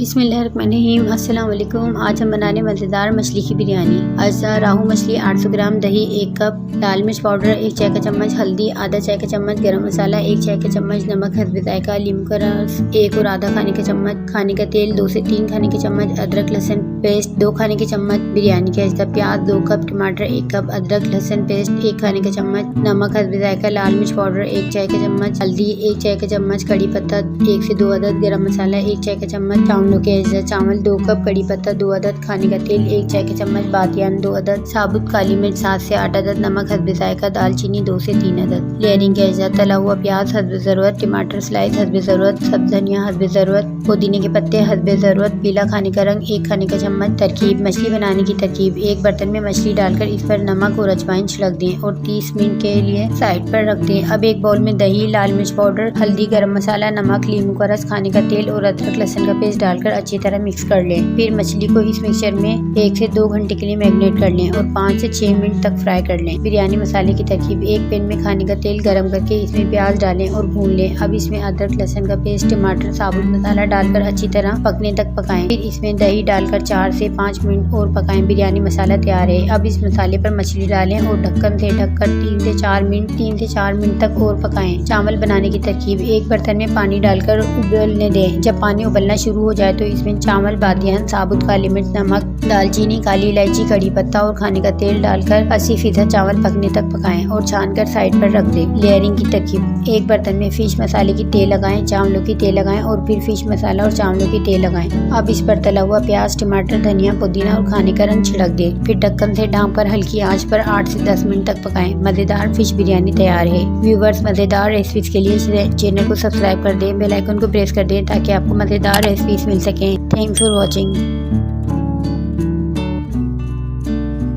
बिस्मिल्लाहिर्रहमानिर्रहीम। अस्सलाम वालेकुम। आज हम बनाने मज़ेदार मछली की बिरयानी। अज्जा राहू मछली 800 ग्राम, दही 1 कप, लाल मिर्च पाउडर 1 चाय का चम्मच, हल्दी आधा चाय का चम्मच, गरम मसाला 1 चाय का चम्मच, नमक हस्बे जायका, नींबू का रस 1 और आधा खाने का चम्मच, खाने का तेल 2 से 3 खाने के चम्मच, अदरक लहसुन पेस्ट 2 खाने के चम्मच, बिरयानी का अज्जा प्याज 2 कप, टमाटर 1 कप, अदरक लहसुन पेस्ट 1 खाने का चम्मच, नमक हस्बे जायका, लाल मिर्च पाउडर 1 चाय का चम्मच, हल्दी 1 चाय का चम्मच, कड़ी पत्ता 1 से 2 अदद, गरम मसाला 1 चाय का चम्मच, चावलों के अज्जा चावल 2 कप, कड़ी पत्ता 2 अदद, खाने का तेल 1 चाय का चम्मच, बादियान 2 अदद, साबुत काली मिर्च 7 से 8 अदद, नमक हस्बे जायका, दालचीनी 2 से 3 अदद, लेयरिंग के अज्जा तला हुआ प्याज हस्बे ज़रूरत, टमाटर स्लाइस हस्बे ज़रूरत, सब्ज़ धनिया हस्बे ज़रूरत, पुदीने के पत्ते हस्बे ज़रूरत, पीला खाने का रंग 1 खाने का चम्मच। तरकीब मछली बनाने की तरकीब। एक बर्तन में मछली डालकर इस पर नमक और अजवाइन छिड़क दें और 30 मिनट के लिए साइड पर रख दें। अब एक बाउल में दही, लाल मिर्च पाउडर, हल्दी, गरम मसाला, नमक, नींबू का रस, खाने का तेल और अदरक लहसुन का पेस्ट डालकर अच्छी तरह मिक्स कर लें। फिर मछली को इस मिक्सचर में 1 से 2 घंटे के लिए मैरिनेट कर लें और 5 से 6 मिनट तक फ्राई कर लें। बिरयानी मसाले की तरकीब। एक पैन में खाने का तेल गरम करके इसमें प्याज डालें और भून लें। अब इसमें अदरक लहसुन का पेस्ट, टमाटर, साबुत मसाला डालकर अच्छी तरह पकने तक पकाएं। फिर इसमें दही डालकर 4 से 5 मिनट और पकाएं। बिरयानी मसाला तैयार है। अब इस मसाले पर मछली डालें और ढक्कन से ढककर 3 से 4 मिनट तक और पकाएं। चावल बनाने की तरकीब। एक बर्तन में पानी डालकर उबलने दें। जब पानी उबलना शुरू हो जाए तो इसमें चावल, बादियान, साबुत काली मिर्च, नमक, दालचीनी, काली इलायची, कड़ी पत्ता और खाने का तेल डालकर 80% चावल पकने तक पकाएं और छानकर साइड पर रख दें। लेयरिंग की तरकीब। एक बर्तन में फिश मसाले की तेल लगाएं, चावलों की तेल लगाएं और फिर फिश मसाला और चावलों की तेल लगाएं। अब इस पर तला हुआ प्याज, टमाटर, धनिया, पुदीना और खाने का रंग छिड़क दें। फिर ढक्कन से ढाँप कर हल्की आंच पर 8 से 10 मिनट तक पकाएं। मजेदार फिश बिरयानी तैयार है। व्यूवर्स, मजेदार रेसिपीज के लिए चैनल को सब्सक्राइब कर दें, बेल आइकन को प्रेस कर दें ताकि आपको मजेदार रेसिपीज मिल सकें। Thanks for watching.